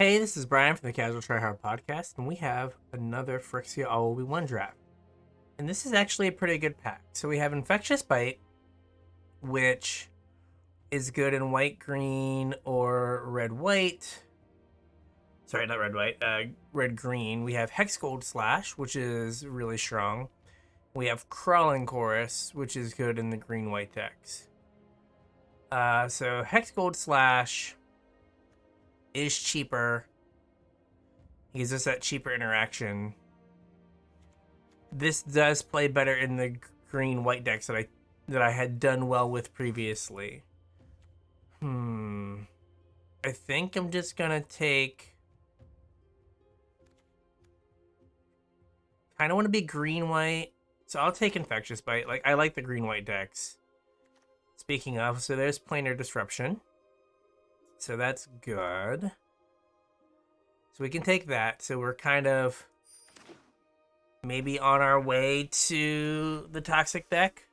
Hey, this is Bryan from the Casual Try Hard podcast, and we have another Phyrexia All Will Be One draft. And this is actually a pretty good pack. So we have Infectious Bite, which is good in white, green, or red, white. Sorry, not red, white. Red, green. We have Hex Gold Slash, which is really strong. We have Crawling Chorus, which is good in the green, white decks. So Hex Gold Slash is cheaper. He gives us that cheaper interaction. This does play better in the green white decks that I had done well with previously. I think I'm just gonna take. Kind of want to be green white, so I'll take Infectious Bite. Like I like the green white decks. Speaking of, so there's Planar Disruption. So that's good. So we can take that. So we're kind of maybe on our way to the Toxic deck.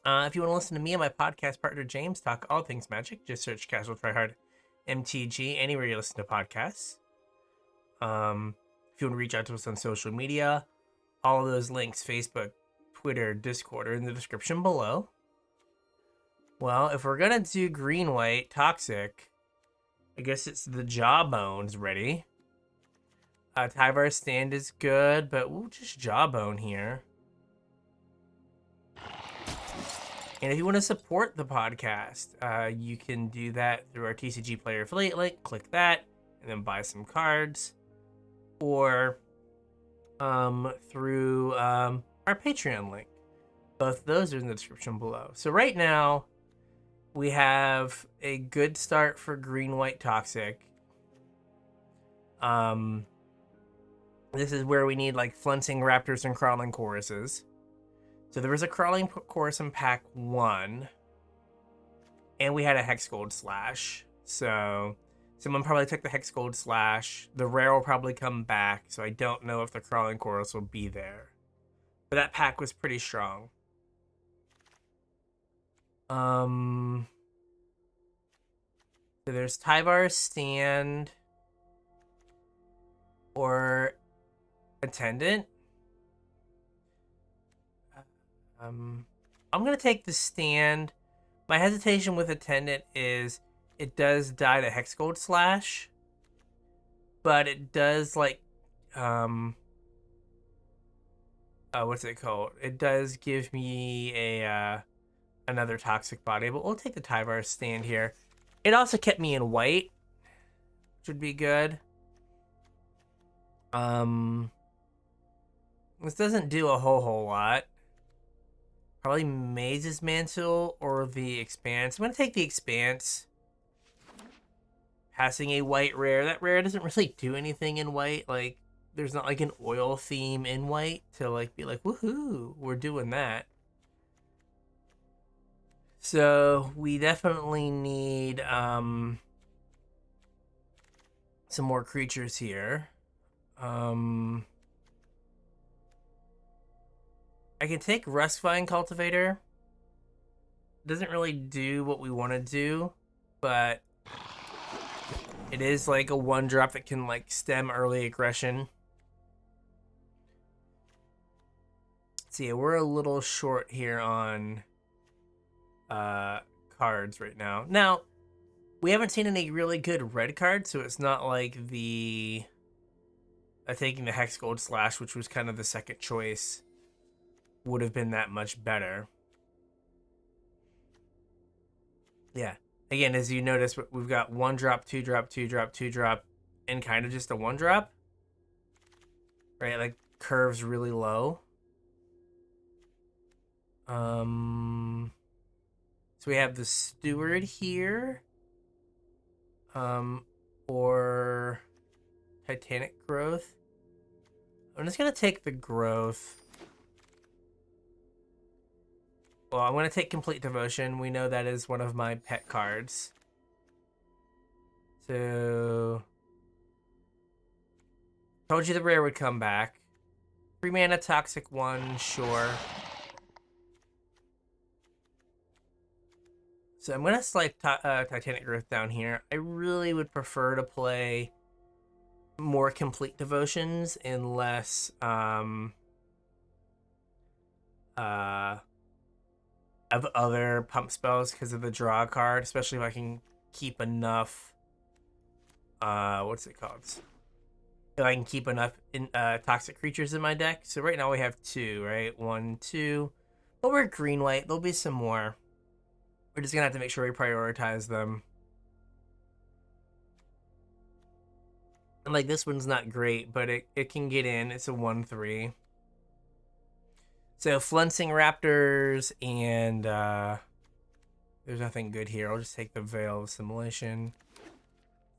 If you want to listen to me and my podcast partner James talk all things Magic, just search CasualTryHardMTG anywhere you listen to podcasts. If you want to reach out to us on social media, all of those links, Facebook, Twitter, Discord, are in the description below. Well, if we're going to do green-white Toxic, I guess it's the Jawbones ready. Tyvar's Stand is good, but we'll just Jawbone here. And if you want to support the podcast, you can do that through our TCG Player Affiliate link. Click that, and then buy some cards. Or through our Patreon link. Both those are in the description below. So right now, we have a good start for green-white Toxic. This is where we need like Fluncing Raptors and Crawling Choruses. So there was a Crawling Chorus in pack 1. And we had a Hex Gold Slash. So someone probably took the Hex Gold Slash. The rare will probably come back. So I don't know if the Crawling Chorus will be there. But that pack was pretty strong. So there's Tyvar's Stand or Attendant. I'm gonna take the Stand. My hesitation with Attendant is it does die to Hex Gold Slash, but it does like what's it called? It does give me a another Toxic body, but we'll take the Tyvar Stand here. It also kept me in white, which would be good. This doesn't do a whole lot. Probably Maze's Mantle or the Expanse. I'm gonna take the Expanse. Passing a white rare. That rare doesn't really do anything in white. Like, there's not like an oil theme in white to like be like, woohoo, we're doing that. So we definitely need some more creatures here. I can take Rustvine Cultivator. Doesn't really do what we want to do, but it is like a 1-drop that can like stem early aggression. So yeah, we're a little short here on cards right now. Now, we haven't seen any really good red cards, so it's not like the taking the Hex Gold Slash, which was kind of the second choice, would have been that much better. Yeah. Again, as you notice, we've got 1-drop, 2-drop, 2-drop, 2-drop, and kind of just a 1-drop. Right? Like, curves really low. So we have the Steward here. Or Titanic Growth. I'm just going to take the Growth. Well, I'm going to take Complete Devotion. We know that is one of my pet cards. So, told you the rare would come back. 3 mana Toxic 1, sure. So I'm gonna slide Titanic Growth down here. I really would prefer to play more complete devotions and less uh of other pump spells because of the draw card, especially if I can keep enough what's it called? If I can keep enough toxic creatures in my deck. So right now we have 2, right? 1, 2. But we're green white. There'll be some more. We're just gonna have to make sure we prioritize them. And like this one's not great, but it can get in. It's a 1/3. So Fluncing Raptors and there's nothing good here. I'll just take the Veil of Assimilation.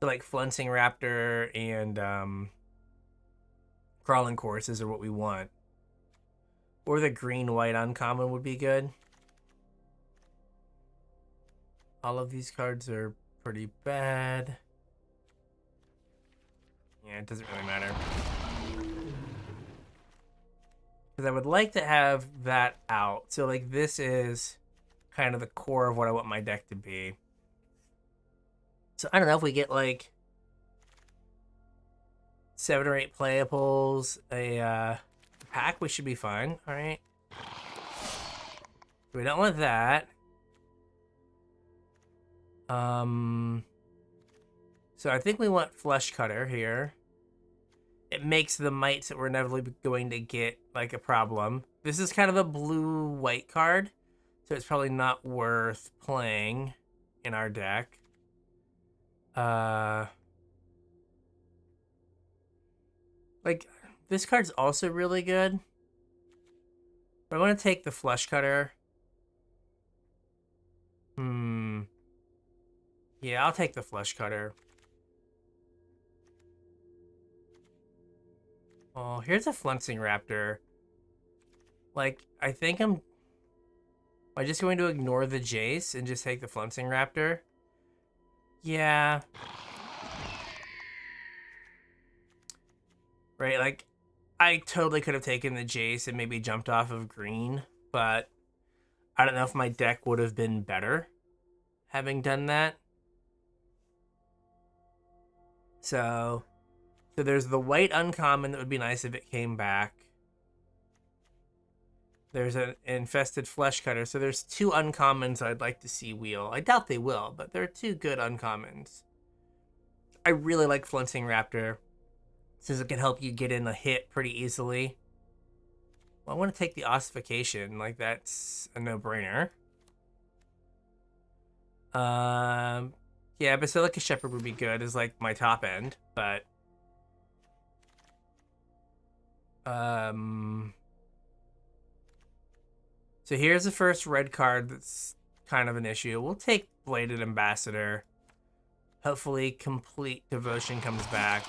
So like Fluncing Raptor and Crawling Courses are what we want. Or the green-white uncommon would be good. All of these cards are pretty bad. Yeah, it doesn't really matter. Because I would like to have that out. So like this is kind of the core of what I want my deck to be. So I don't know if we get like 7 or 8 playables, a pack, we should be fine. All right. We don't want that. So I think we want Flesh Cutter here. It makes the mites that we're inevitably going to get like a problem. This is kind of a blue-white card, so it's probably not worth playing in our deck. Like, this card's also really good. But I want to take the Flesh Cutter. Yeah, I'll take the Flesh Cutter. Oh, here's a Fluncing Raptor. Like, I think I'm just going to ignore the Jace and just take the Fluncing Raptor? Yeah. Right, like, I totally could have taken the Jace and maybe jumped off of green, but I don't know if my deck would have been better having done that. So there's the white uncommon that would be nice if it came back. There's an infested Flesh Cutter, so there's 2 uncommons I'd like to see wheel. I doubt they will, but there are 2 good uncommons. I really like Fluncing Raptor, since it can help you get in a hit pretty easily. Well, I want to take the Ossification, like that's a no-brainer. Yeah, Basilica Shepherd would be good as like my top end, but so here's the first red card that's kind of an issue. We'll take Bladed Ambassador. Hopefully Complete Devotion comes back.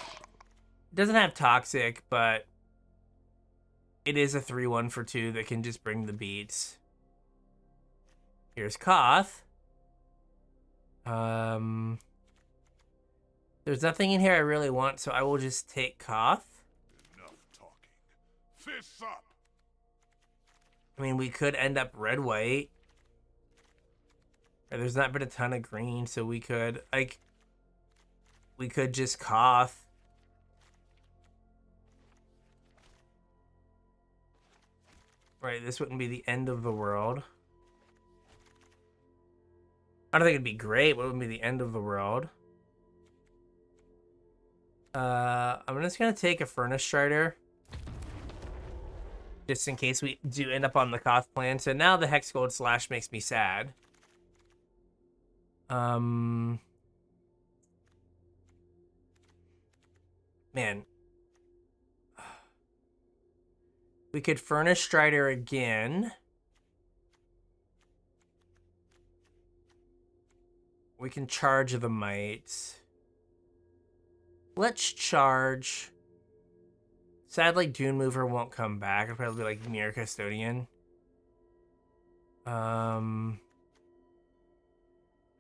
It doesn't have Toxic, but it is a 3/1 for 2 that can just bring the beats. Here's Koth. There's nothing in here I really want, so I will just take Koth. Enough talking. Fists up. I mean, we could end up red-white. There's not been a ton of green, so we could, like, we could just Koth. Right, this wouldn't be the end of the world. I don't think it'd be great, but it wouldn't be the end of the world. I'm just gonna take a Furnace Strider, just in case we do end up on the Koth plan. So now the Hex Gold Slash makes me sad. Man. We could Furnace Strider again. We can charge the mites. Let's charge. Sadly, Dune Mover won't come back. It'll probably be like Near Custodian. I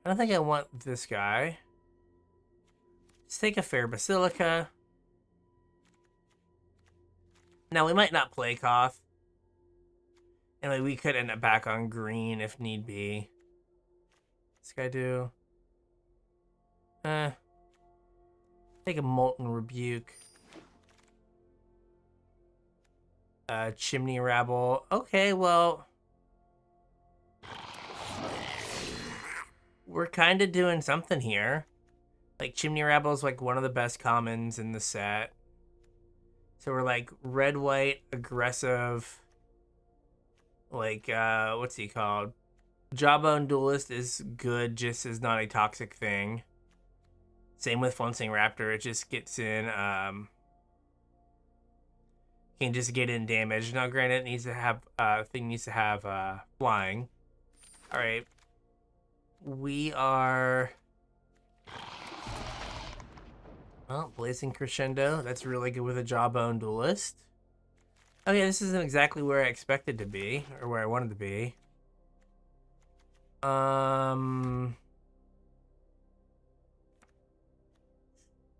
don't think I want this guy. Let's take a Fair Basilica. Now, we might not play Koth. And like, we could end up back on green if need be. This guy do? Take a Molten Rebuke. Chimney Rabble. Okay, well, we're kind of doing something here. Like, Chimney Rabble is like one of the best commons in the set. So we're like red, white, aggressive. Like, what's he called? Jawbone Duelist is good, just as not a toxic thing. Same with Fluncing Raptor. It just gets in, can just get in damage. Now, granted, it needs to have, thing needs to have, flying. Alright. We are... Well, Blazing Crescendo. That's really good with a Jawbone Duelist. Okay, this isn't exactly where I expected to be, or where I wanted to be.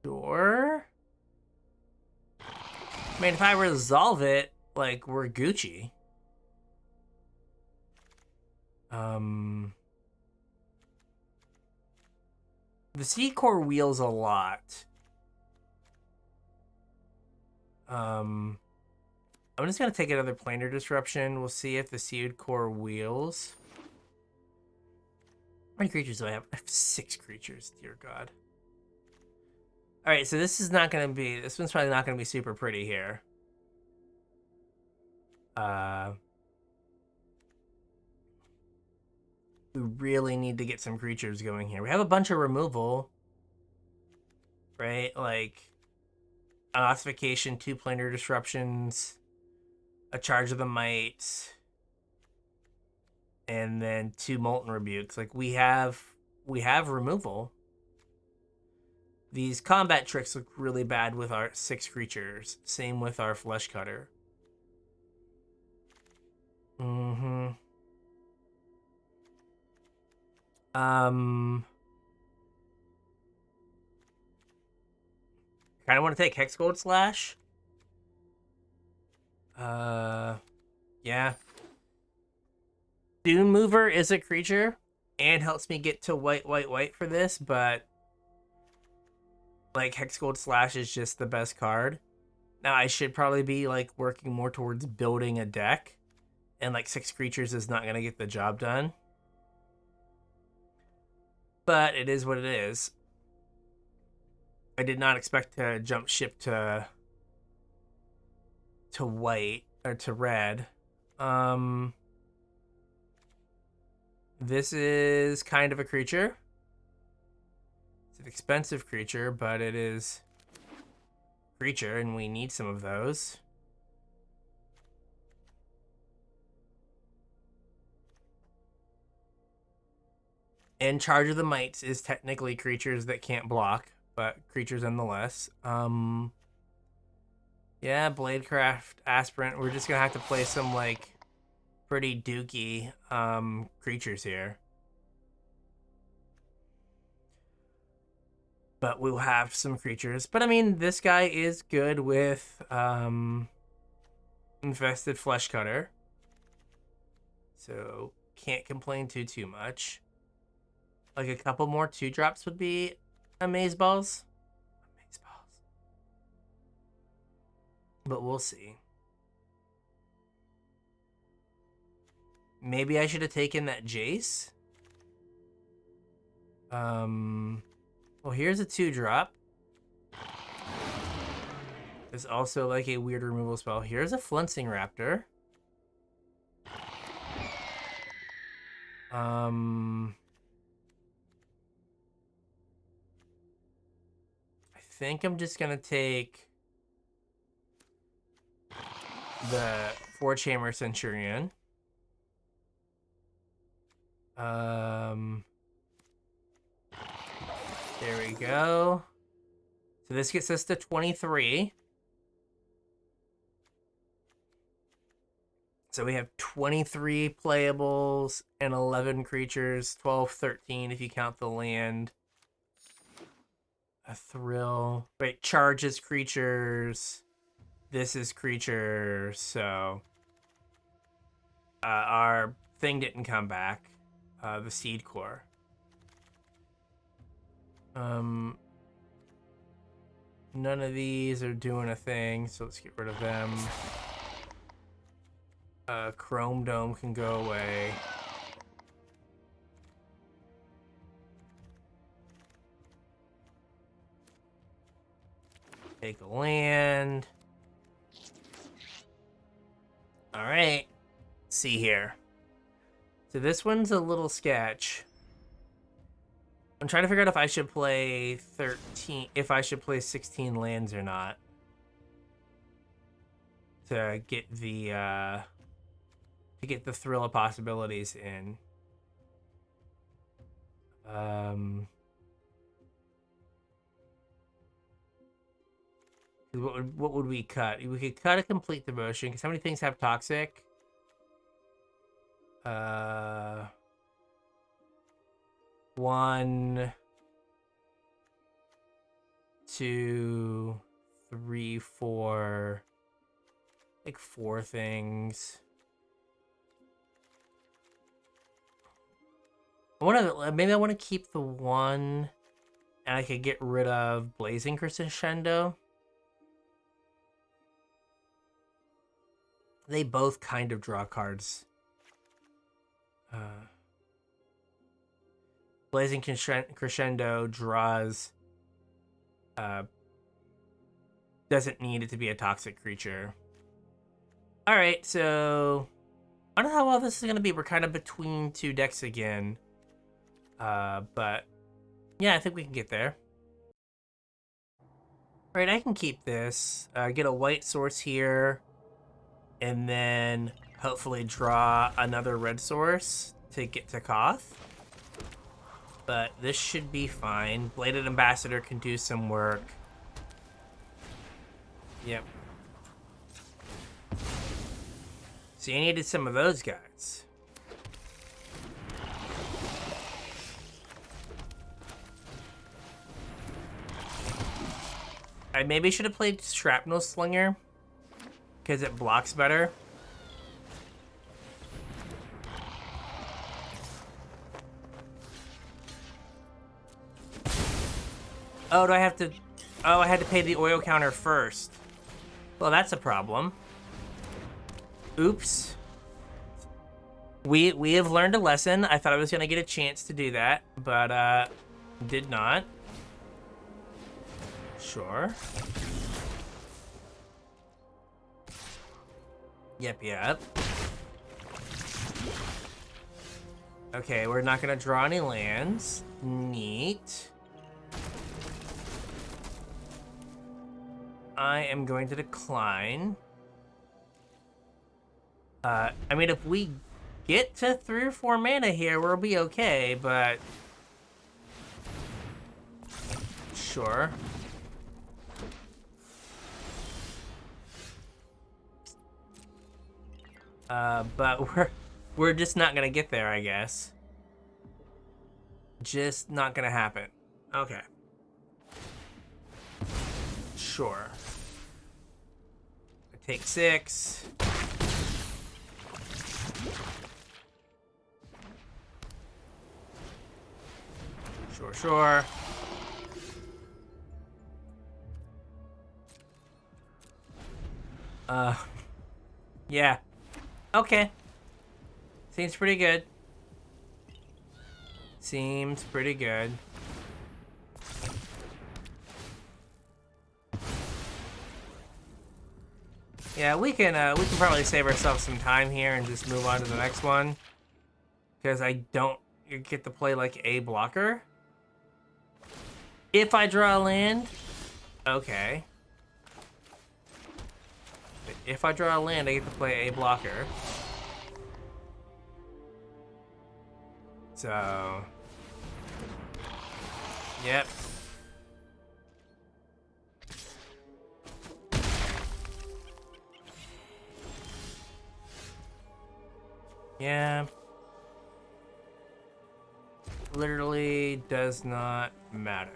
Sure. I mean, if I resolve it, like, we're Gucci. The Seed Core wheels a lot. I'm just gonna take another Planar Disruption. We'll see if the Seed Core wheels. How many creatures do I have? I have 6 creatures, dear God. Alright, so this is not gonna be... This one's probably not gonna be super pretty here. We really need to get some creatures going here. We have a bunch of removal. Right? Like... An Ossification, 2 Planar Disruptions, a Charge of the Might, and then 2 Molten Rebukes. Like, we have removal. These combat tricks look really bad with our 6 creatures. Same with our Flesh Cutter. I kind of want to take Hexgold Slash. Yeah. Dune Mover is a creature and helps me get to white, white, white for this, but like Hexgold Slash is just the best card. Now I should probably be like working more towards building a deck, and like 6 creatures is not gonna get the job done. But it is what it is. I did not expect to jump ship to white or to red. This is kind of a creature. It's an expensive creature, but it is creature, and we need some of those. And Charge of the Mites is technically creatures that can't block, but creatures nonetheless. Yeah, Bladecraft, Aspirant. We're just gonna have to play some like pretty dookie creatures here. But we'll have some creatures. But I mean, this guy is good with Infested Flesh Cutter. So can't complain too much. Like a couple more 2-drops would be Amazeballs. But we'll see. Maybe I should have taken that Jace. Well, here's a 2-drop. There's also like a weird removal spell. Here's a Fluncing Raptor. I think I'm just gonna take the 4-Chamber Centurion. There we go. So this gets us to 23. So we have 23 playables and 11 creatures, 12, 13 if you count the land. A Thrill. Wait, charges creatures. This is creatures, so our thing didn't come back. The Seed Core. None of these are doing a thing, so let's get rid of them. Chrome Dome can go away. Take a land. All right. Let's see here. So this one's a little sketch. I'm trying to figure out if I should play 13, if I should play 16 lands or not. To get the thrill of possibilities in. What would we cut? We could cut a complete devotion, because how many things have toxic? 1, 2, 3, 4. Like 4 things. Maybe I want to keep the 1, and I could get rid of Blazing Crescendo. They both kind of draw cards. Blazing Crescendo draws. Doesn't need it to be a toxic creature. All right, so I don't know how well this is gonna be. We're kind of between 2 decks again. But yeah, I think we can get there. All right, I can keep this. Get a white source here. And then hopefully draw another red source to get to Koth. But this should be fine. Bladed Ambassador can do some work. Yep. So you needed some of those guys. I maybe should have played Shrapnel Slinger, because it blocks better. Oh, do I have to... Oh, I had to pay the oil counter first. Well, that's a problem. Oops. We have learned a lesson. I thought I was going to get a chance to do that, but did not. Sure. Yep. Okay, we're not gonna draw any lands. Neat. I am going to decline. I mean, if we get to 3 or 4 mana here, we'll be okay, but... Sure. But we're just not gonna get there, I guess. Just not gonna happen. Okay. Sure. I take 6. Sure. Yeah. Okay. Seems pretty good. Seems pretty good. Yeah, we can probably save ourselves some time here and just move on to the next one. Because I don't get to play like a blocker. If I draw a land, okay. But if I draw a land, I get to play a blocker. So, yep. Yeah. Literally does not matter.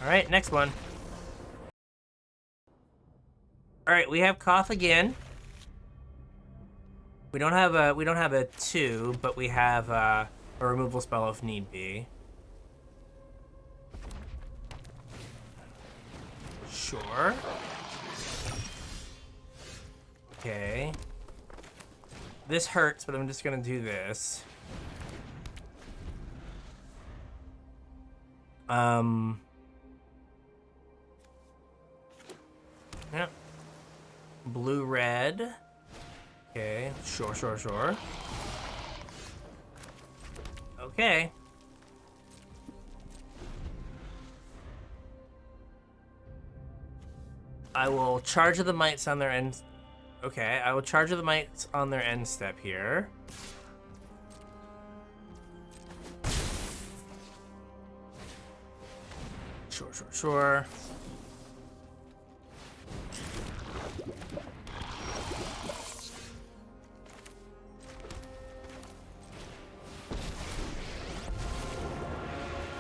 All right, next one. All right, we have Koth again. We don't have a 2, but we have a removal spell if need be. Sure. Okay. This hurts, but I'm just gonna do this. Yeah. Blue, red. Okay, sure. Okay. I will charge the mites on their end. Okay, I will charge the mites on their end step here. Sure.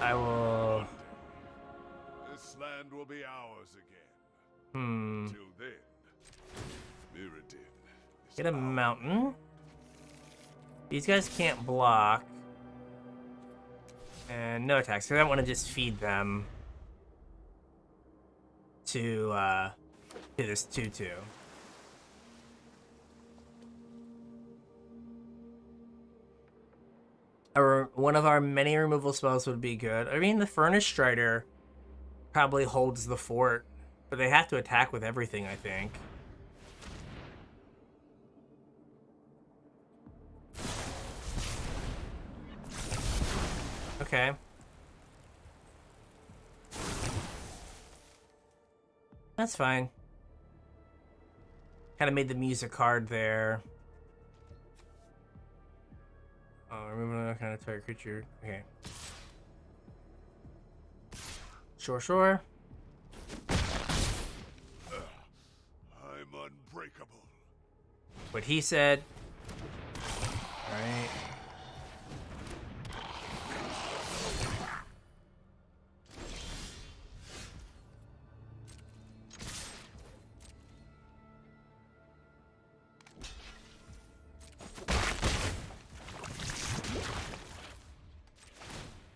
I will... This land will be ours again. Till then, Mirrodin is get a mountain. These guys can't block. And no attacks, because I don't want to just feed them to this 2/2. Or one of our many removal spells would be good. I mean, the Furnace Strider probably holds the fort, but they have to attack with everything, I think. Okay. That's fine. Kind of made the music hard there. Oh, remove another kind of target creature. Okay. Sure. I'm unbreakable. What he said. Alright.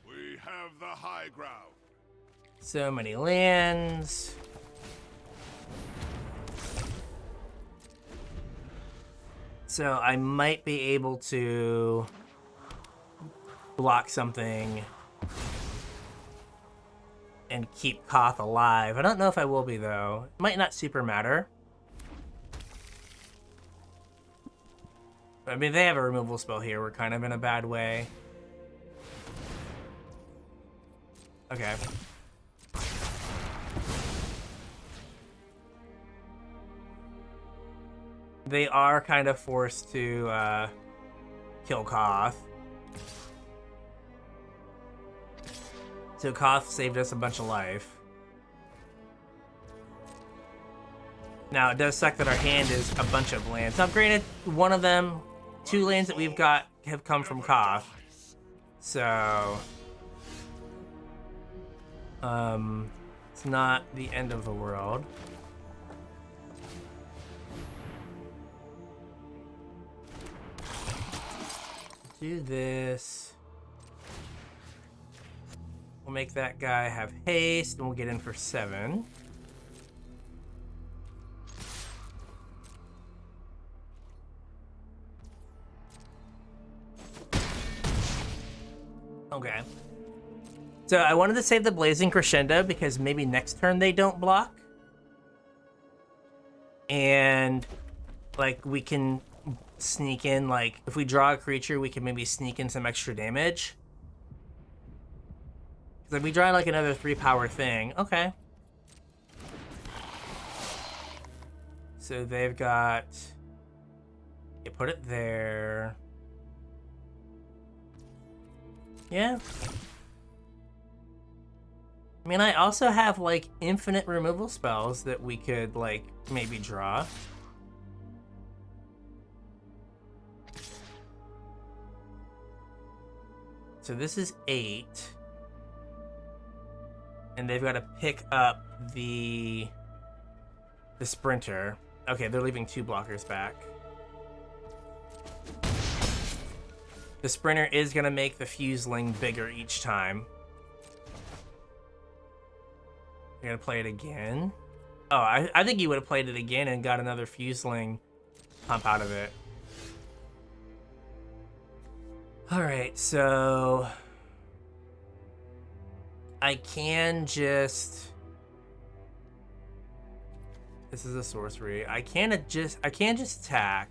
We have the high ground. So many lands. So I might be able to block something and keep Koth alive. I don't know if I will be, though. It might not super matter. I mean, they have a removal spell here. We're kind of in a bad way. Okay. They are kind of forced to kill Koth. So Koth saved us a bunch of life. Now, it does suck that our hand is a bunch of lands. Now, granted, one of them, 2 lands that we've got have come from Koth. So... it's not the end of the world. Do this. We'll make that guy have haste, and we'll get in for 7. Okay. So I wanted to save the Blazing Crescendo because maybe next turn they don't block. And, like, we can sneak in, like, if we draw a creature, we can maybe sneak in some extra damage. Because if we draw, like, another 3-power thing, okay. So they've got... You put it there. Yeah. I mean, I also have, like, infinite removal spells that we could, like, maybe draw. So this is 8. And they've got to pick up the Sprinter. Okay, they're leaving 2 blockers back. The Sprinter is going to make the Fuseling bigger each time. We're going to play it again. Oh, I think he would have played it again and got another Fuseling pump out of it. Alright, so... I can just... This is a sorcery. I can't just attack.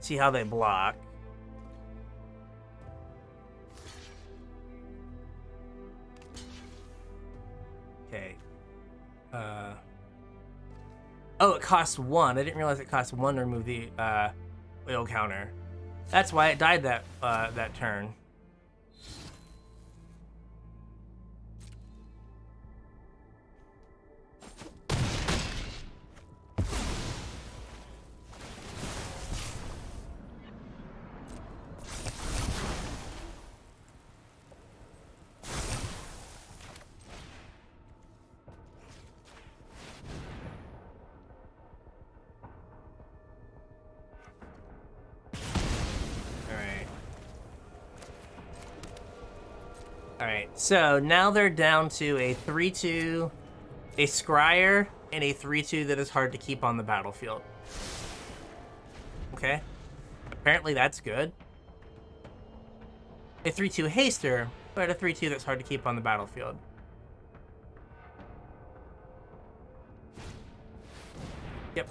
See how they block. Okay. Oh, it costs 1. I didn't realize it costs 1 to remove the oil counter. That's why it died that turn. Alright, so now they're down to a 3-2, a Scryer, and a 3-2 that is hard to keep on the battlefield. Okay. Apparently that's good. A 3-2 Haster, but a 3-2 that's hard to keep on the battlefield. Yep.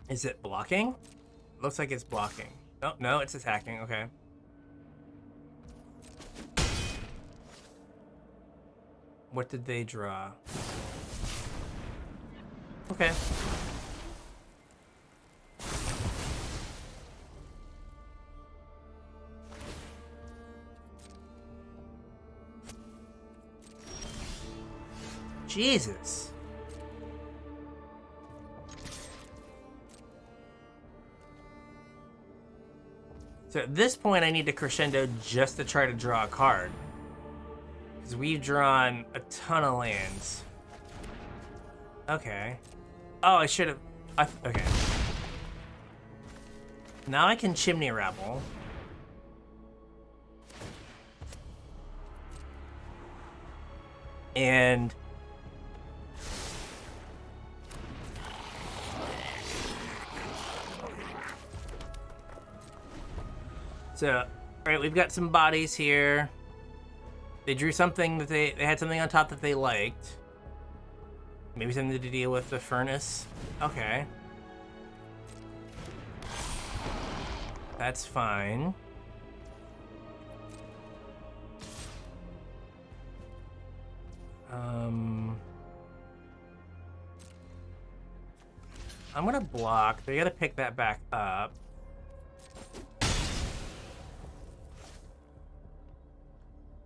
Is it blocking? Looks like it's blocking. Oh, no, it's attacking. Okay. What did they draw? Okay. Jesus. So at this point, I need to crescendo just to try to draw a card. Because we've drawn a ton of lands. Okay. Oh, I should have... Okay. Now I can Chimney Rabble. And... So, alright, we've got some bodies here. They drew something that they had something on top that they liked. Maybe something to deal with the furnace. Okay. That's fine. I'm gonna block. They gotta pick that back up.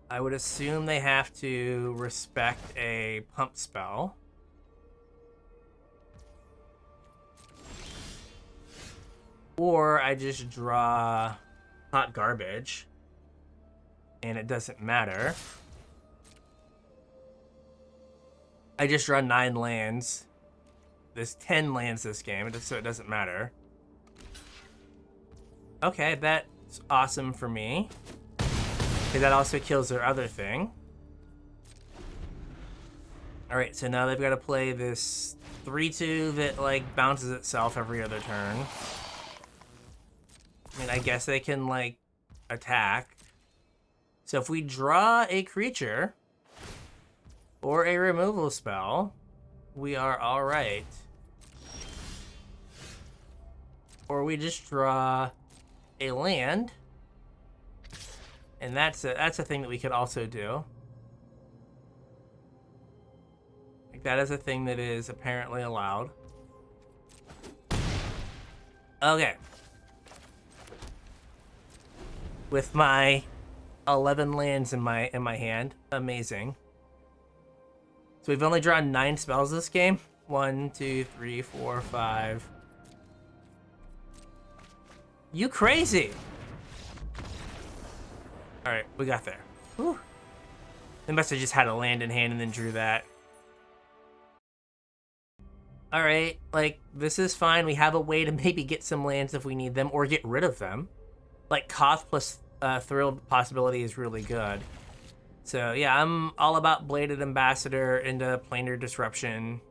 I would assume they have to respect a pump spell. Or I just draw hot garbage. And it doesn't matter. I just draw 9 lands. There's 10 lands this game, so it doesn't matter. Okay, that's awesome for me. Okay, that also kills their other thing. Alright, so now they've got to play this 3-2 that, like, bounces itself every other turn. I mean, I guess they can, like, attack. So if we draw a creature or a removal spell, we are alright. Or we just draw a land. And that's a thing that we could also do. Like, that is a thing that is apparently allowed. Okay. With my 11 lands in my hand, amazing. So we've only drawn 9 spells this game. 1, 2, 3, 4, 5. You crazy! Alright, we got there. Whew. They must have just had a land in hand and then drew that. Alright, like, this is fine. We have a way to maybe get some lands if we need them, or get rid of them. Like, Koth plus Thrill possibility is really good. So, yeah, I'm all about Bladed Ambassador into Planar Disruption.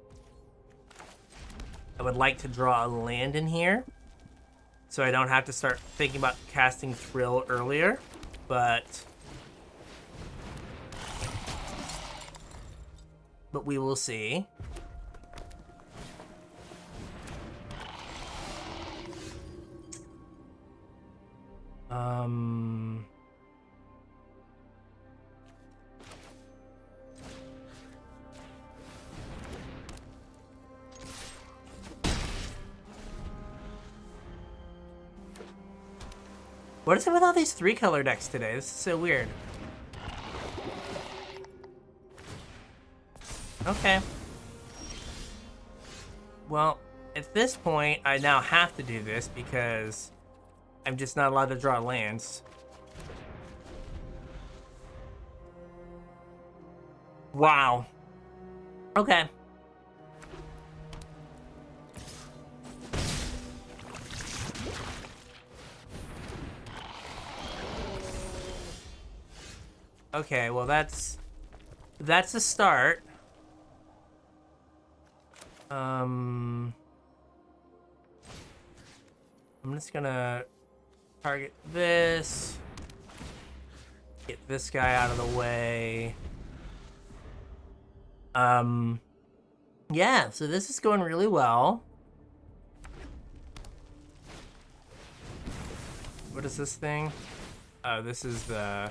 I would like to draw a land in here, so I don't have to start thinking about casting Thrill earlier, but we will see. What is it with all these 3-color decks today? This is so weird. Okay. Well, at this point, I now have to do this because I'm just not allowed to draw lands. Wow. Okay. Okay, well that's a start. I'm just gonna target this. Get this guy out of the way. Yeah, so this is going really well. What is this thing? Oh, this is the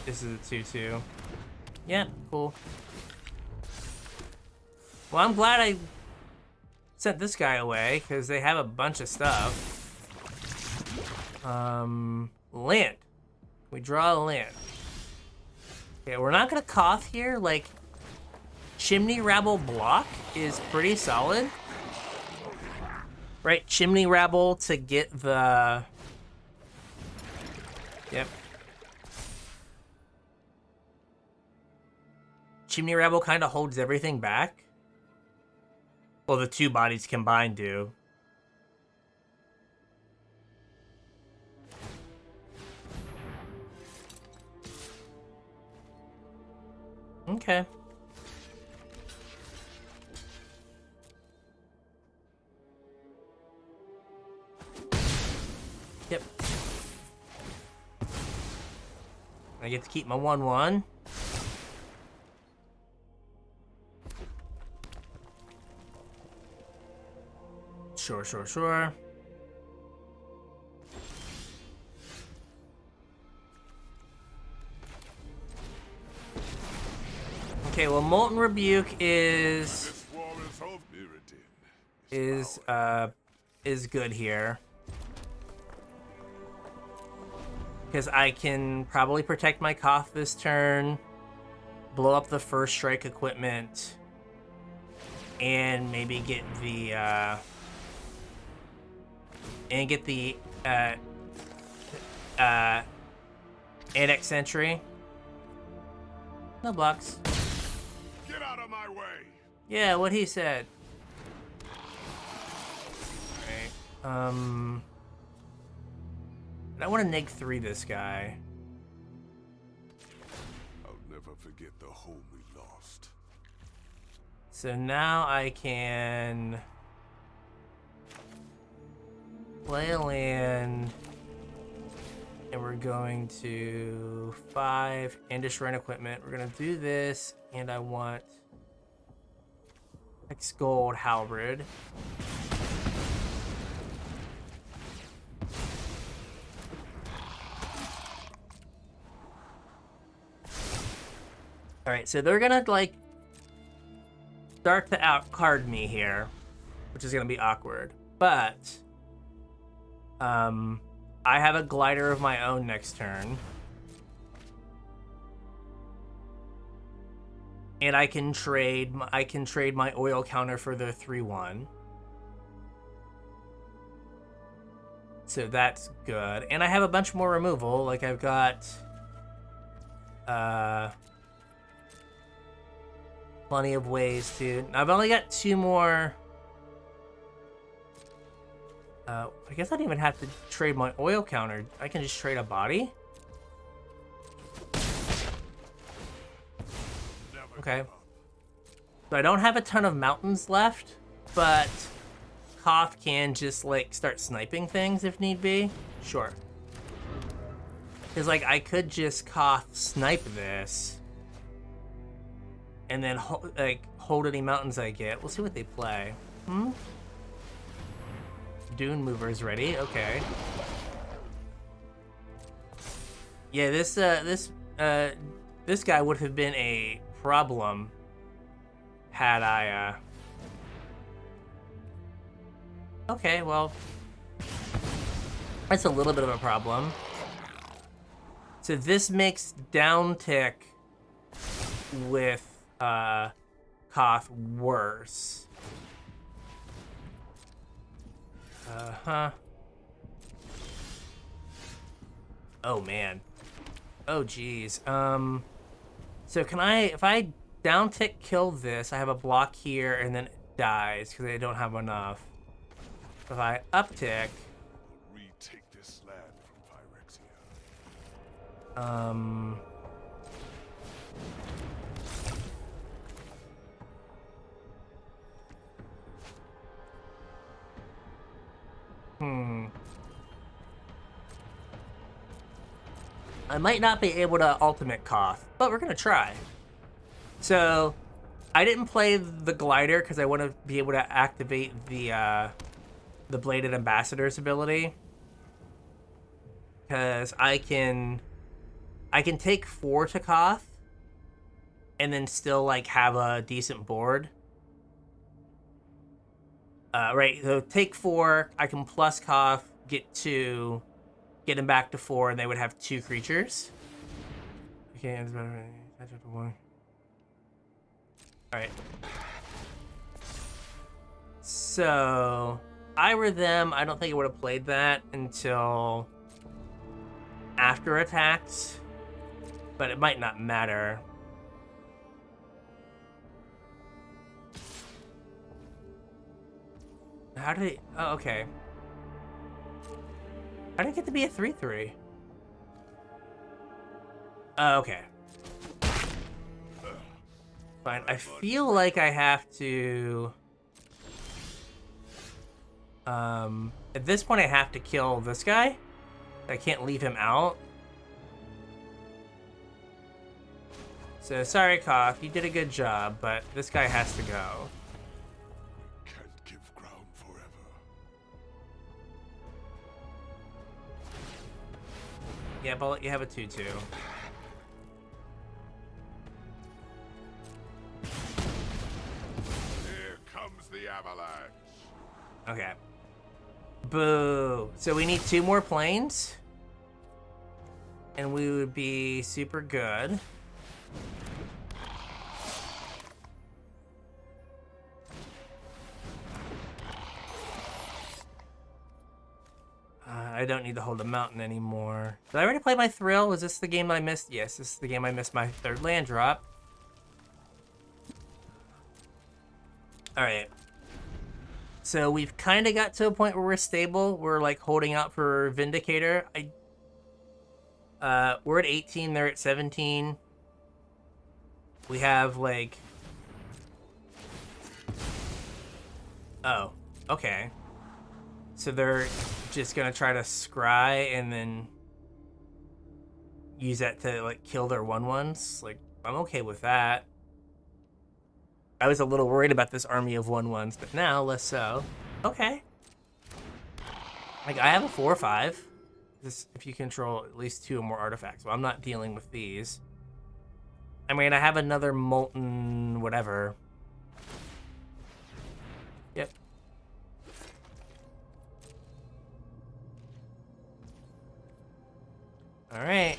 this is a 2/2. Yeah, cool. Well, I'm glad I sent this guy away because they have a bunch of stuff. Land. We draw a land. Okay, we're not gonna Koth here. Like, Chimney Rabble block is pretty solid. Right, Chimney Rabble to get the... Yep. Chimney Rabble kind of holds everything back. Well, the two bodies combined do. Okay. Yep. I get to keep my 1/1. Sure. Okay, well, Molten Rebuke is good here. Because I can probably protect my Koth this turn, blow up the first strike equipment, and maybe get the Annex Sentry. No blocks. Get out of my way. Yeah, what he said. Alright. I want to neg 3 this guy. I'll never forget the home we lost. So now I can play a land, and we're going to 5 and destroy an equipment. We're gonna do this, and I want X Gold Halberd. All right, so they're gonna like start to outcard me here, which is gonna be awkward. But I have a glider of my own next turn, and I can trade my oil counter for the 3/1. So that's good, and I have a bunch more removal. Like I've got Plenty of ways to. I've only got 2 more. I guess I don't even have to trade my oil counter. I can just trade a body. Okay. So I don't have a ton of mountains left, but Koth can just like start sniping things if need be. Sure. Because like I could just Koth snipe this, and then hold any mountains I get. We'll see what they play. Dune Mover's ready. Okay. Yeah, this guy would have been a problem had I. Okay, well, that's a little bit of a problem. So this makes down tick with Koth worse. Oh man. Oh geez. So can if I down tick kill this, I have a block here and then it dies because I don't have enough. If I uptick, Retake this land from Phyrexia. I might not be able to ultimate Koth, but we're gonna try. So, I didn't play the glider because I want to be able to activate the Bladed Ambassador's ability. Because I can take 4 to Koth, and then still like have a decent board. Right, so take 4, I can plus Koth, get 2, get him back to 4, and they would have 2 creatures. Okay, it's better. Catch up to 1. Alright. So, if I were them, I don't think I would have played that until after attacks, but it might not matter. How did it? Oh, okay. How did it get to be a 3/3? Oh, okay. Fine. I feel like I have to. At this point, I have to kill this guy. I can't leave him out. So sorry, Koth. You did a good job, but this guy has to go. Can't give ground forever. Yeah, but I'll let you have a 2/2. Here comes the avalanche. Okay. Boo. So we need 2 more planes. And we would be super good. I don't need to hold a mountain anymore. Did I already play my Thrill? Is this the game I missed? Yes, this is the game I missed my 3rd land drop. Alright. So we've kind of got to a point where we're stable. We're like holding out for Vindicator. We're at 18, they're at 17. We have like... Oh, okay. So they're just gonna try to scry and then use that to like kill their 1/1s. Like, I'm okay with that. I was a little worried about this army of 1/1s, but now less so. Okay. Like, I have a 4/5. This if you control at least 2 or more artifacts. Well, I'm not dealing with these. I mean, I have another molten whatever. Yep. All right.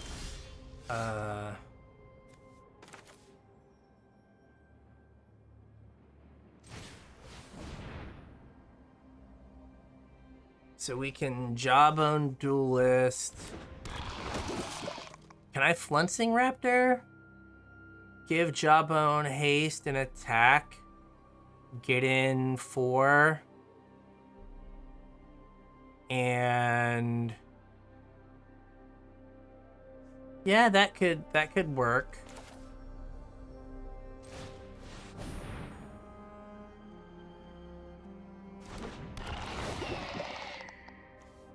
So we can Jawbone Duelist. Can I Fluncing Raptor? give Jawbone haste and attack. Get in 4. And yeah, that could work.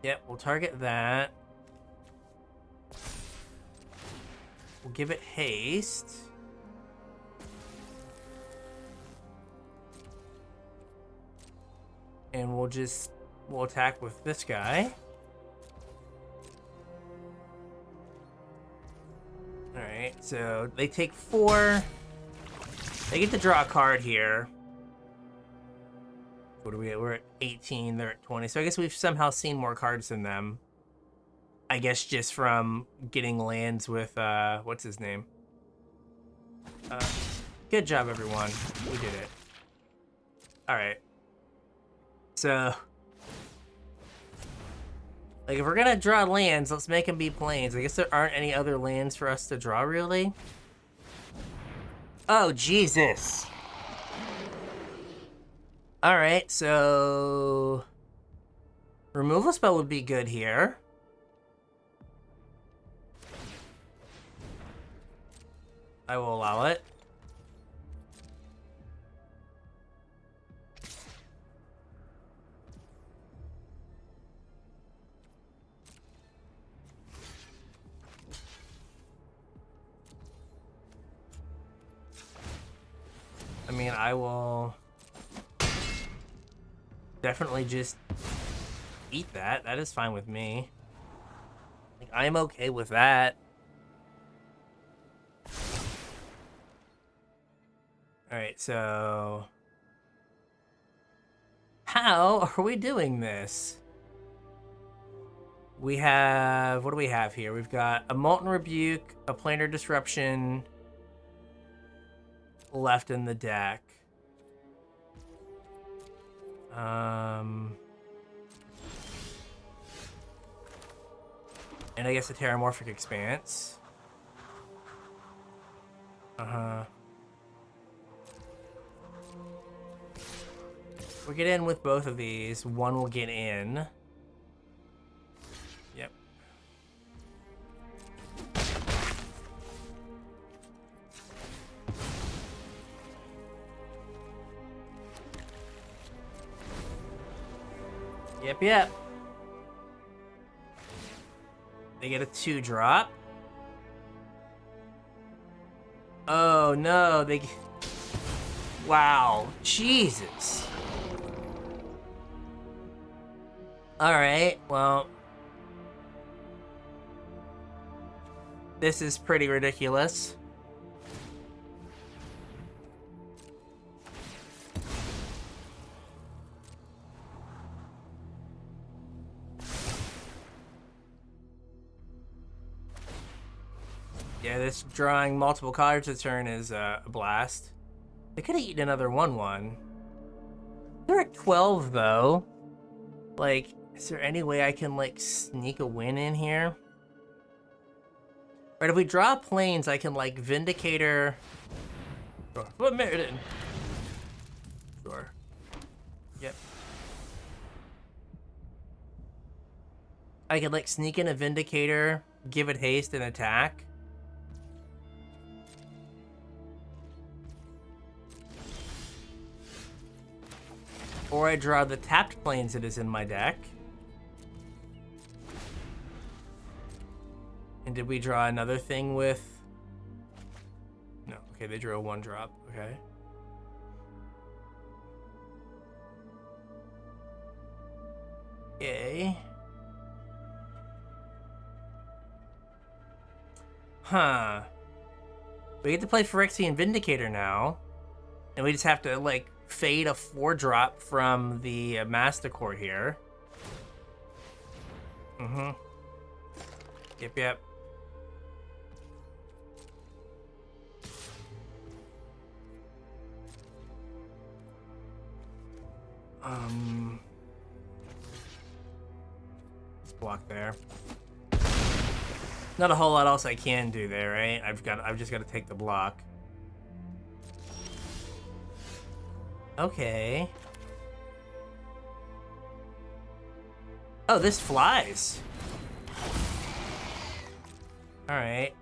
Yep, we'll target that. We'll give it haste. And we'll attack with this guy. Alright, so they take 4. They get to draw a card here. What are we at? We're at 18, they're at 20. So I guess we've somehow seen more cards than them. I guess just from getting lands with, what's his name? Good job, everyone. We did it. Alright. So, like, if we're gonna draw lands, let's make them be plains. I guess there aren't any other lands for us to draw, really. Oh, Jesus. Alright, so... removal spell would be good here. I will allow it. I mean, I will definitely just eat that. That is fine with me. Like, I'm okay with that. Alright, so... how are we doing this? We have... what do we have here? We've got a Molten Rebuke, a Planar Disruption left in the deck. And I guess a Terramorphic Expanse. We'll get in with both of these. One will get in. Yep. Yep. They get a 2-drop. Oh no, they... wow, Jesus. Alright, well... this is pretty ridiculous. Yeah, this drawing multiple cards a turn is a blast. They could have eaten another 1/1. They're at 12 though. Like, is there any way I can like sneak a win in here? Right, if we draw planes, I can like Vindicator. Sure. Put Merit in. Sure. Yep. I could like sneak in a Vindicator, give it haste and attack. Or I draw the tapped planes that is in my deck. And did we draw another thing with... no, okay, they drew a 1-drop, okay. Yay. Huh. We get to play Phyrexian Vindicator now. And we just have to, like, fade a 4-drop from the Masticore here. Yep. Let's block there. Not a whole lot else I can do there, right? I've just got to take the block. Okay. Oh, this flies. Alright,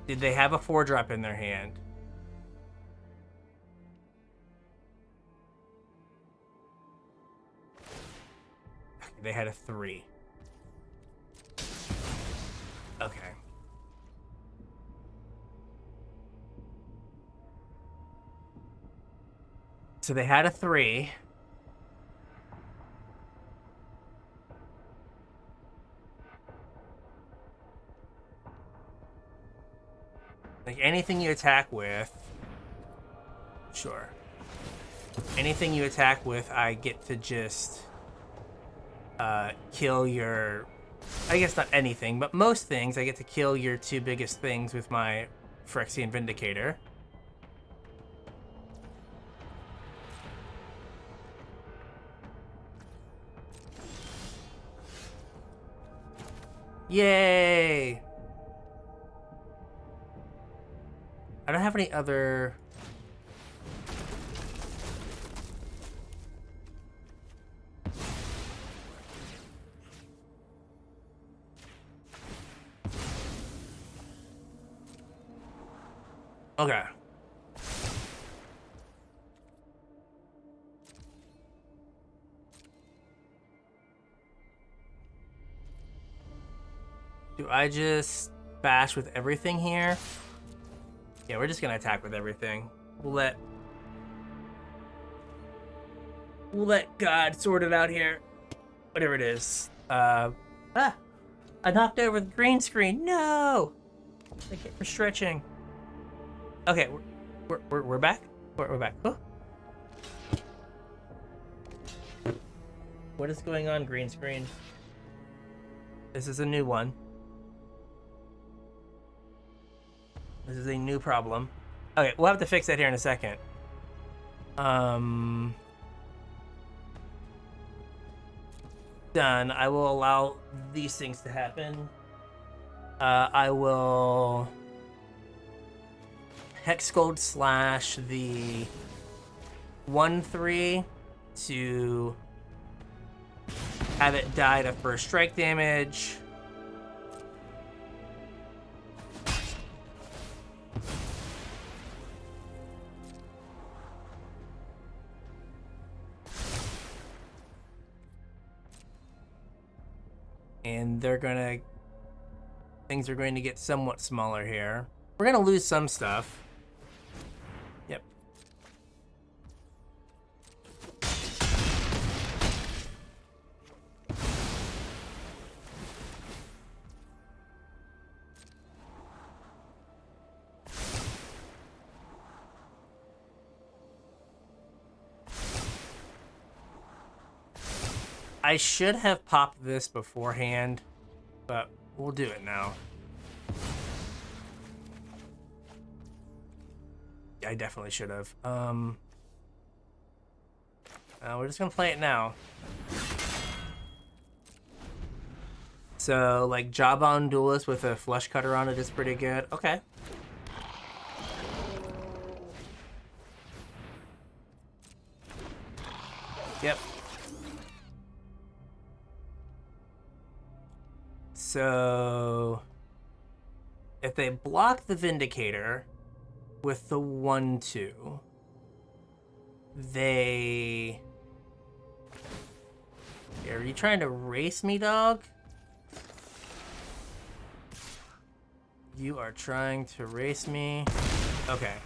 did they have a 4-drop in their hand? They had a 3. Okay. So they had a 3. Like anything you attack with, sure. Anything you attack with, I get to just kill your, I guess not anything, but most things, I get to kill your 2 biggest things with my Phyrexian Vindicator. Yay! I don't have any other... Okay. Do I just bash with everything here? Yeah, we're just gonna attack with everything. We'll let God sort it out here. Whatever it is. I knocked over the green screen. No! Thank you for stretching. Okay, we're back. We're back. Oh. What is going on, green screen? This is a new one. This is a new problem. Okay, we'll have to fix that here in a second. Done. I will allow these things to happen. I will Hex Gold slash the 1/3 to have it die to first strike damage. And things are going to get somewhat smaller here. We're gonna lose some stuff. Yep. I should have popped this beforehand, but we'll do it now. I definitely should have. We're just gonna play it now. So, like, Jawbone Duelist with a Flesh Cutter on it is pretty good. Okay. Yep. So, if they block the Vindicator with the 1/2, they... Are you trying to race me, dog? You are trying to race me? Okay.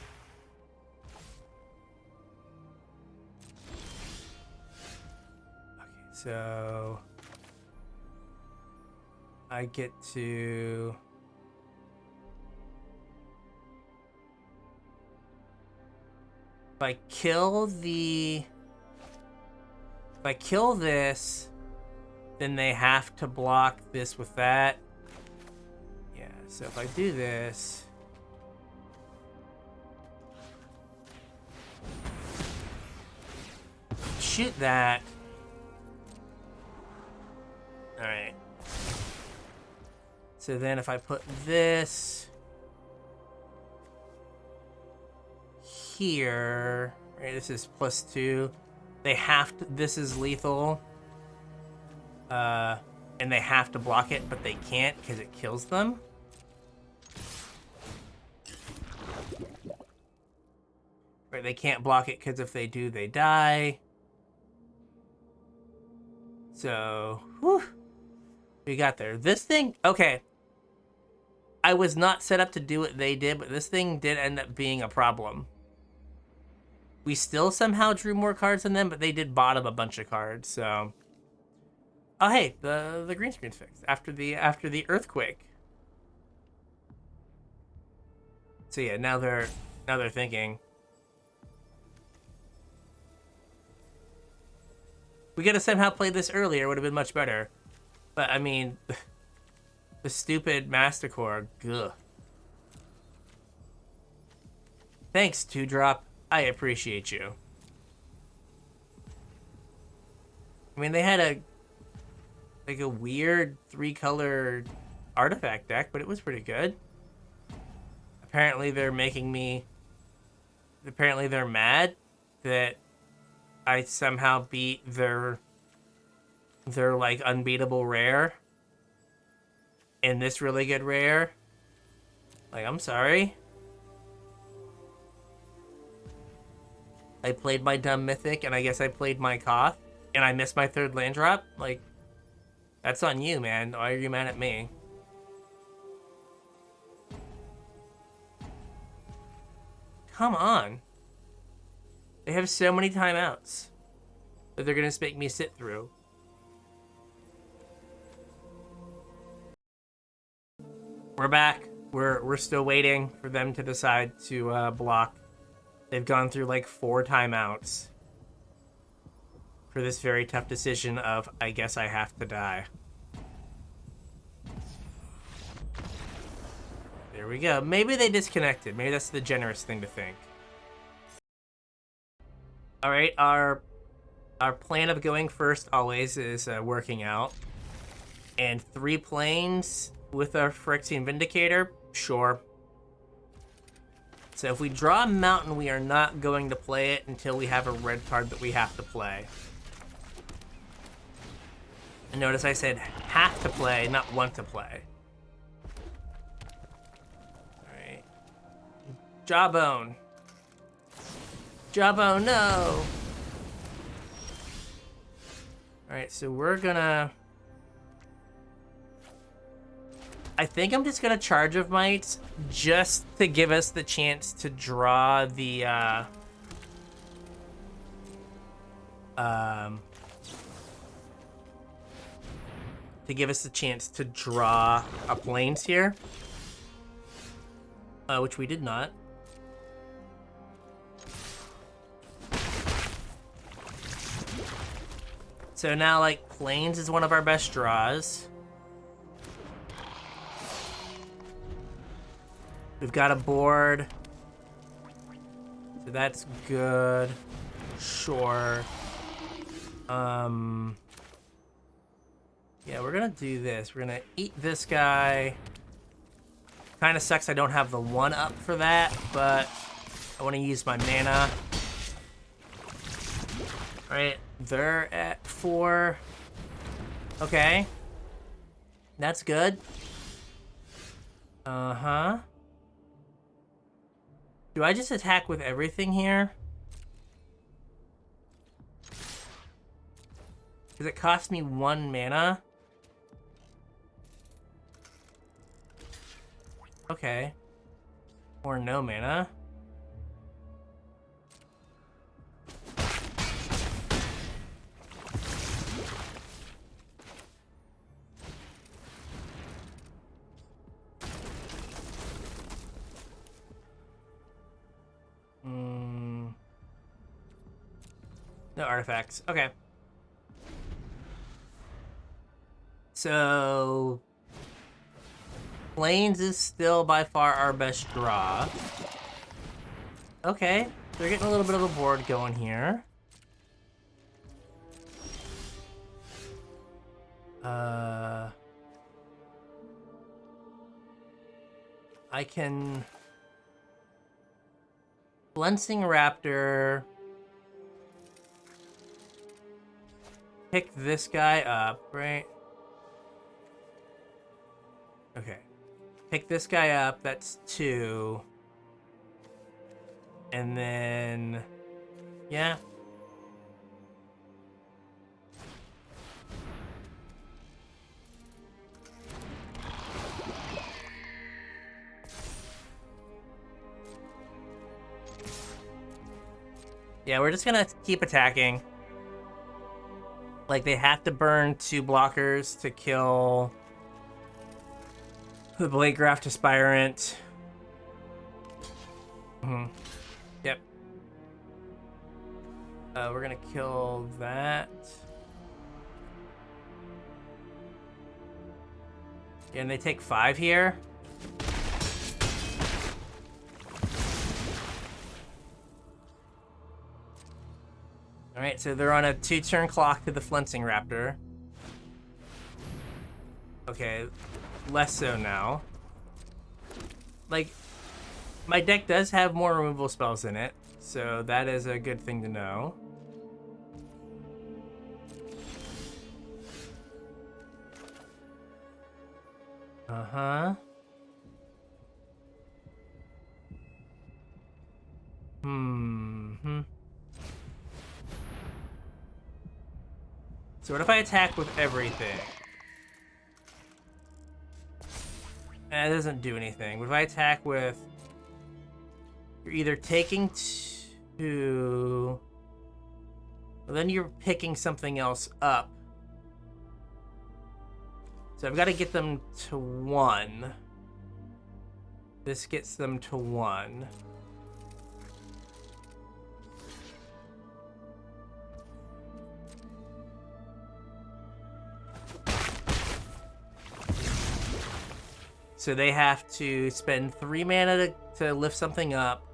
Okay, so... I get to... If I kill this, then they have to block this with that. Yeah, so if I do this... Shoot that. Alright. So then if I put this... here, right, this is +2. They have to, this is lethal. And they have to block it, but they can't because it kills them. Right, they can't block it because if they do, they die. So, whew, we got there. This thing, okay. I was not set up to do what they did, but this thing did end up being a problem. We still somehow drew more cards than them, but they did bottom a bunch of cards, so. Oh hey, the green screen's fixed after the earthquake. So yeah, now they're thinking. We could have somehow played this earlier, would have been much better. But I mean, the stupid Mastercore, ugh. Thanks, 2-Drop. I appreciate you. I mean, they had a weird 3-color artifact deck, but it was pretty good. Apparently they're mad that I somehow beat their like unbeatable rare in this really good rare. Like, I'm sorry. I played my dumb mythic and I guess I played my Koth and I missed my 3rd land drop. Like, that's on you, man. Why are you mad at me? Come on. They have so many timeouts that they're gonna just make me sit through. We're back. We're still waiting for them to decide to block. They've gone through like 4 timeouts for this very tough decision of, I guess I have to die. There we go. Maybe they disconnected. Maybe that's the generous thing to think. All right, our plan of going first always is working out. And 3 planes with our Phyrexian Vindicator, sure. So if we draw a mountain, we are not going to play it until we have a red card that we have to play. And notice I said have to play, not want to play. Alright. Jawbone. Jawbone, no! Alright, so we're gonna... I think I'm just gonna Charge of Might just to give us the chance to draw the to give us the chance to draw a planes here, which we did not. So now, like, planes is one of our best draws. We've got a board. So that's good. Sure. Yeah, we're gonna do this. We're gonna eat this guy. Kind of sucks I don't have the 1-up for that, but I want to use my mana. Alright, they're at 4. Okay. That's good. Uh-huh. Do I just attack with everything here? Does it cost me 1 mana? Okay. Or no mana. No artifacts. Okay. So... Plains is still by far our best draw. Okay. They're getting a little bit of a board going here. I can Flensing Raptor. Pick this guy up, right? Okay. Pick this guy up, that's 2. And then... yeah. Yeah, we're just gonna keep attacking. Like, they have to burn 2 blockers to kill the Bladegraft Aspirant. Yep. We're gonna kill that. And they take 5 here. Alright, so they're on a 2-turn clock to the Flensing Raptor. Okay, less so now. Like, my deck does have more removal spells in it, so that is a good thing to know. Uh-huh. So what if I attack with everything? That doesn't do anything. What if I attack with... you're either taking 2... well, then you're picking something else up. So I've got to get them to 1. This gets them to 1. So they have to spend 3 mana to lift something up,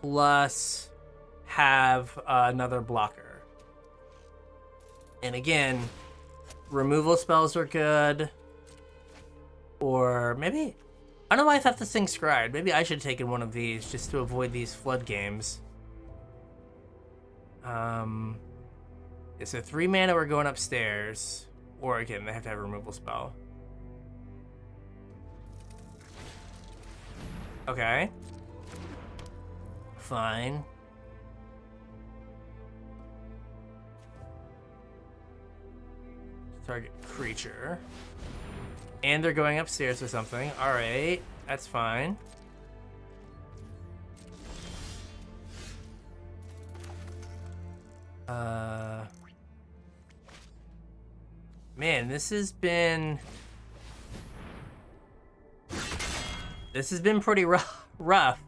plus have another blocker. And again, removal spells are good. Or maybe... I don't know why I thought this thing scryed. Maybe I should have taken one of these just to avoid these flood games. Yeah, so 3 mana, we're going upstairs. Or again, they have to have a removal spell. Okay. Fine. Target creature. And they're going upstairs or something. Alright, that's fine. Man, this has been pretty rough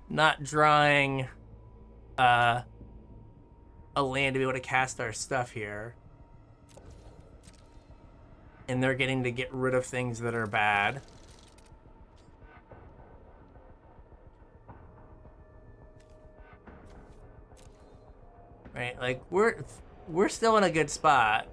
not drawing a land to be able to cast our stuff here. And they're getting to get rid of things that are bad. Right, like we're still in a good spot.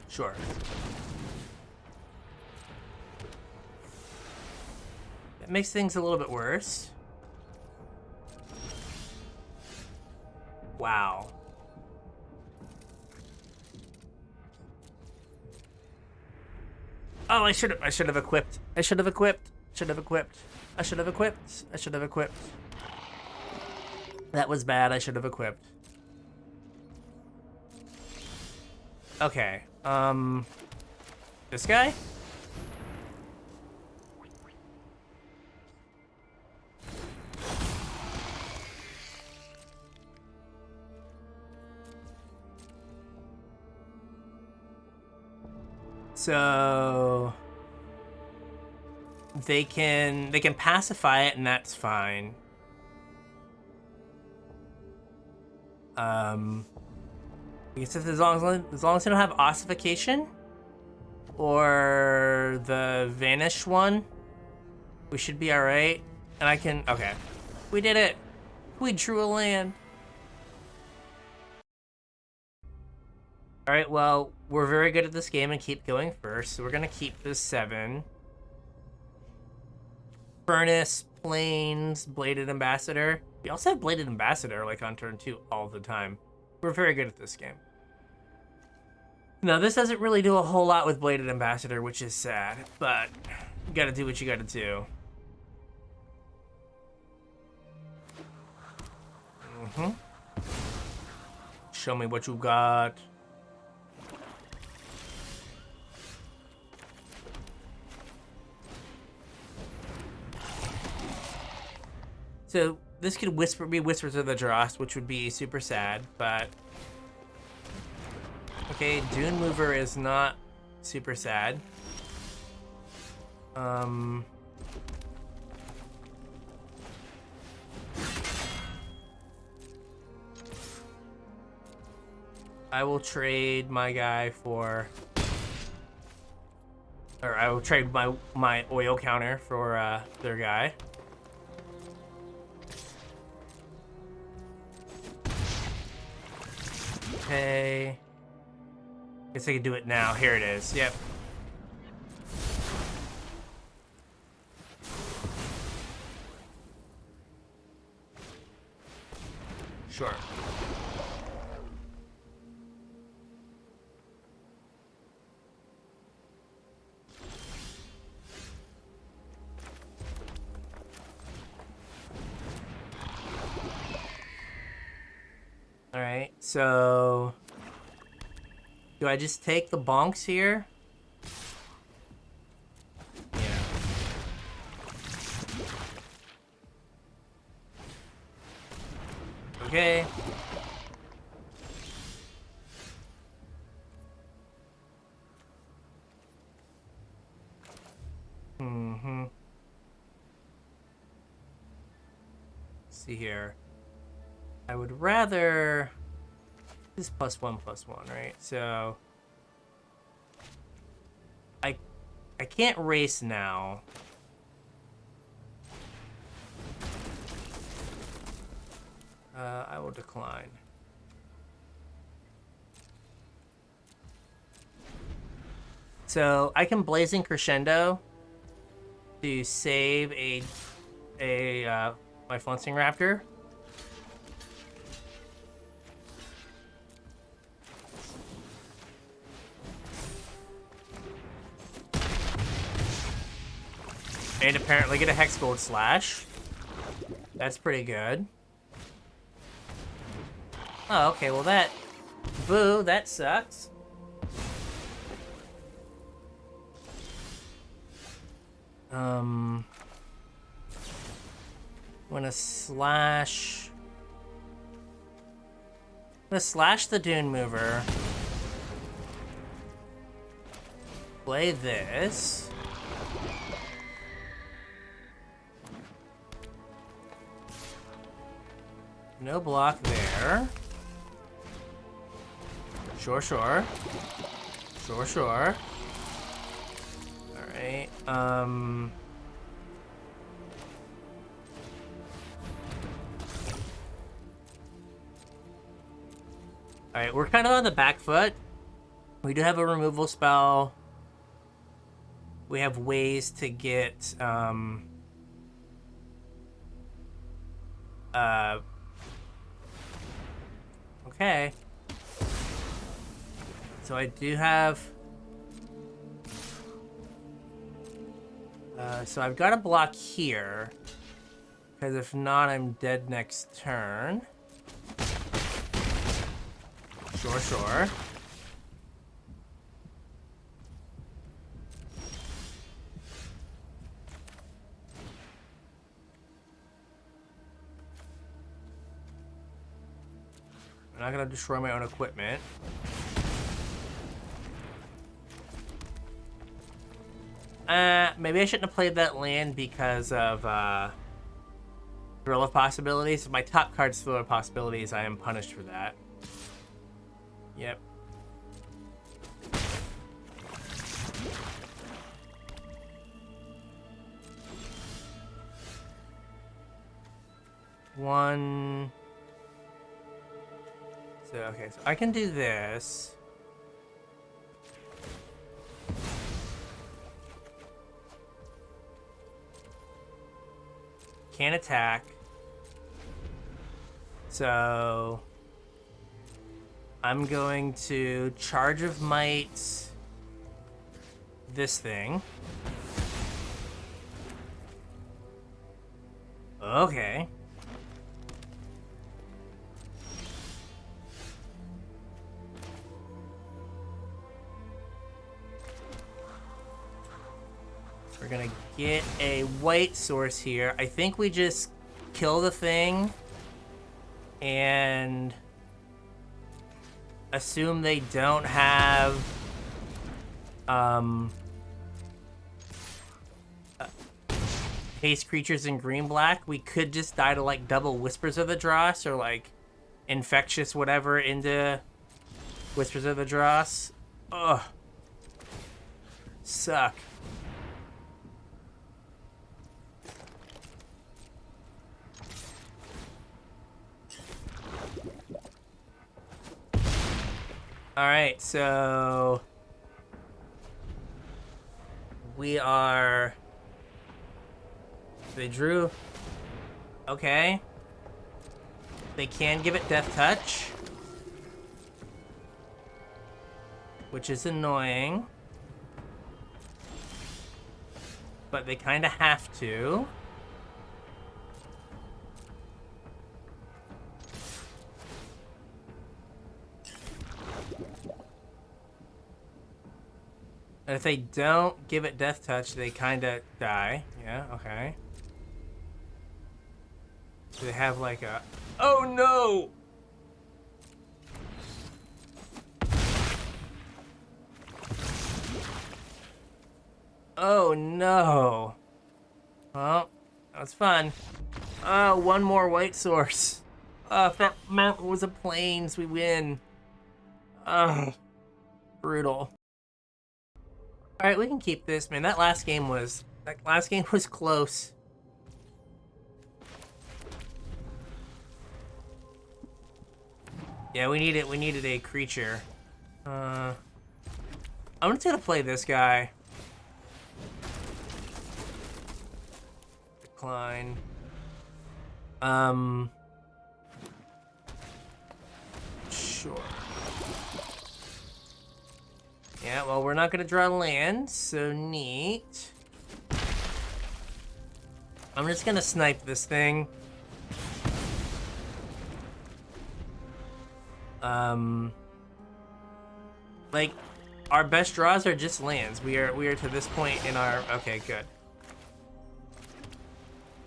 Sure. That makes things a little bit worse. Wow. Oh, I should have equipped. I should have equipped. That was bad. I should have equipped. Okay. This guy? So they can pacify it, and that's fine. I guess as long as they don't have ossification or the vanish one, we should be all right. And I can, okay, we did it. We drew a land. Alright, well, we're very good at this game and keep going first, so we're gonna keep this 7. Furnace, Plains, Bladed Ambassador. We also have Bladed Ambassador, like, on turn 2 all the time. We're very good at this game. Now, this doesn't really do a whole lot with Bladed Ambassador, which is sad, but you gotta do what you gotta do. Show me what you got. So this could be Whispers of the Dross, which would be super sad, but okay, Dune Mover is not super sad. I will trade my guy for, or I will trade my oil counter for their guy. Okay. Guess I can do it now. Here it is. Yep. Sure. All right, so do I just take the bonks here? Yeah. Okay. Let's see here. I would rather this +1/+1, right? So I can't race now. I will decline. So I can Blazing Crescendo to save my Fluncing Raptor. And apparently get a Hex Gold Slash. That's pretty good. Oh, okay, well that... Boo, that sucks. I'm gonna slash... I'm gonna slash the Dune Mover. Play this. No block there. Sure. Alright, Alright, we're kind of on the back foot. We do have a removal spell. We have ways to get, okay. So I do have... so I've got a block here. Because if not, I'm dead next turn. Sure. I'm not gonna destroy my own equipment. Maybe I shouldn't have played that land because of Thrill of Possibilities. If my top card's Thrill of Possibilities, I am punished for that. Yep. One. So, okay, so I can do this. can't attack. So I'm going to Charge of Might this thing. Okay. We're gonna get a white source here. I think we just kill the thing and assume they don't have haste creatures in green-black. We could just die to like double Whispers of the Dross or like infectious whatever into Whispers of the Dross. Ugh. Suck. Alright, so we are... They drew... Okay. They can give it Death Touch, which is annoying. But they kind of have to. And if they don't give it Death Touch, they kind of die. Yeah, okay. Do they have like a... Oh no! Oh no. Well, that was fun. Oh, one more white source. If that mountain was a plains, we win. Brutal. Alright, we can keep this, man. That last game was close. Yeah, we needed a creature. I'm just gonna play this guy. Decline. Sure. Yeah, well, we're not gonna draw land, so neat. I'm just gonna snipe this thing. Like, our best draws are just lands. We are to this point in our... Okay, good.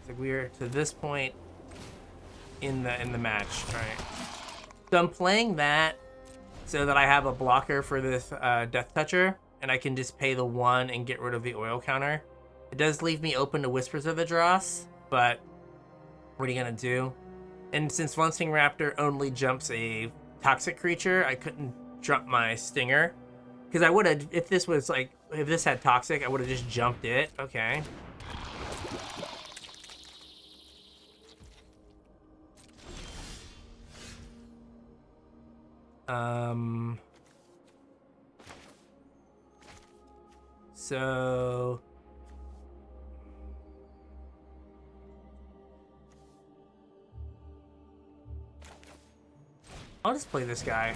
Like, we are to this point in the match. All right. So I'm playing that so that I have a blocker for this Death Toucher, and I can just pay the 1 and get rid of the oil counter. It does leave me open to Whispers of the Dross, but what are you gonna do? And since Lancing Raptor only jumps a toxic creature, I couldn't jump my Stinger. Because I would have, if this had toxic, I would have just jumped it. Okay. So I'll just play this guy.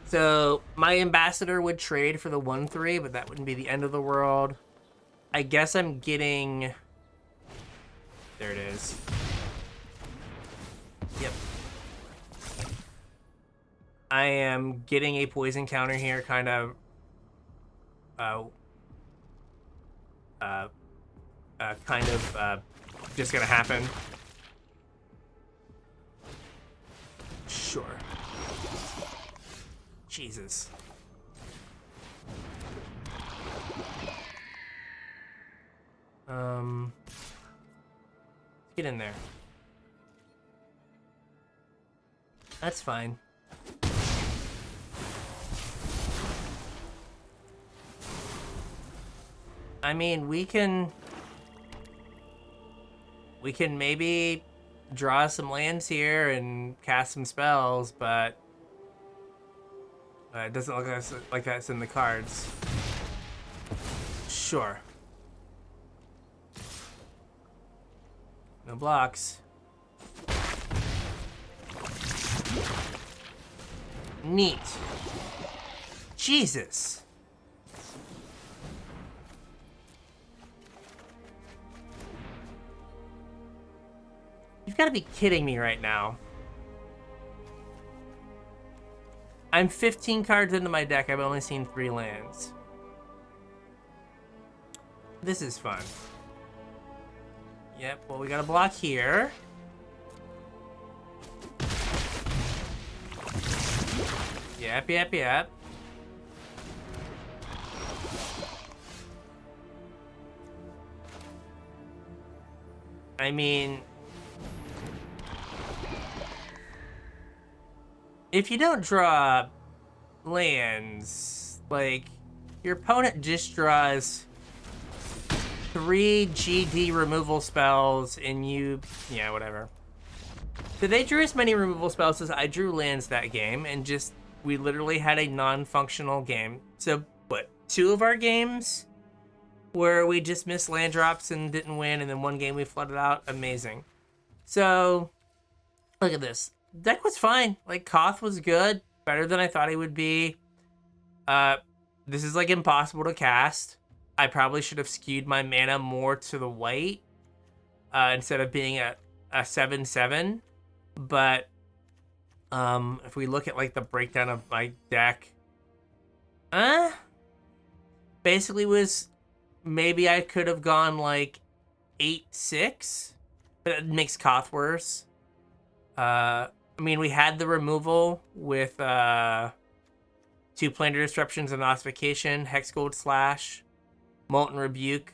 So my ambassador would trade for the 1/3, but that wouldn't be the end of the world. I guess I'm getting... There it is. Yep. I am getting a poison counter here, kind of... just gonna happen. Sure. Jesus. Get in there. That's fine. I mean, we can maybe draw some lands here and cast some spells, but it doesn't look like that's in the cards. Sure. No blocks. Neat. Jesus. You've got to be kidding me right now. I'm 15 cards into my deck. I've only seen 3 lands. This is fun. Yep, well, we got a block here. Yep. I mean, if you don't draw lands, like, your opponent just draws 3 GD removal spells and you, yeah, whatever. So they drew as many removal spells as I drew lands that game, and just, we literally had a non-functional game. So, what, 2 of our games where we just missed land drops and didn't win, and then 1 game we flooded out? Amazing. So, look at this. Deck was fine. Like, Koth was good. Better than I thought he would be. This is, like, impossible to cast. I probably should have skewed my mana more to the white instead of being a 7/7. But if we look at, like, the breakdown of my deck, basically was, maybe I could have gone, like, 8/6, but it makes Koth worse. I mean, we had the removal with 2 Planar Disruptions and Ossification, Hexgold Slash, Molten Rebuke.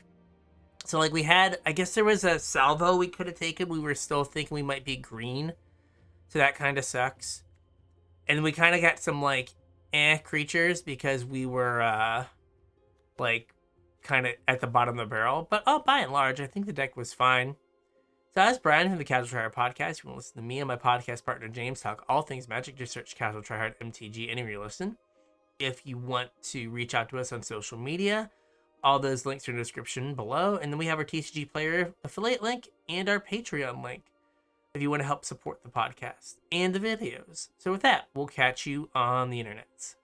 So, like, we had, I guess there was a salvo we could have taken. We were still thinking we might be green. So that kind of sucks. And we kind of got some, like, creatures because we were, like, kind of at the bottom of the barrel. But, by and large, I think the deck was fine. So that's Bryan from the Casual Tryhard Podcast. You want to listen to me and my podcast partner James talk all things Magic, just search Casual Tryhard MTG anywhere you listen. If you want to reach out to us on social media, all those links are in the description below. And then we have our TCG Player affiliate link and our Patreon link if you want to help support the podcast and the videos. So with that, we'll catch you on the internets.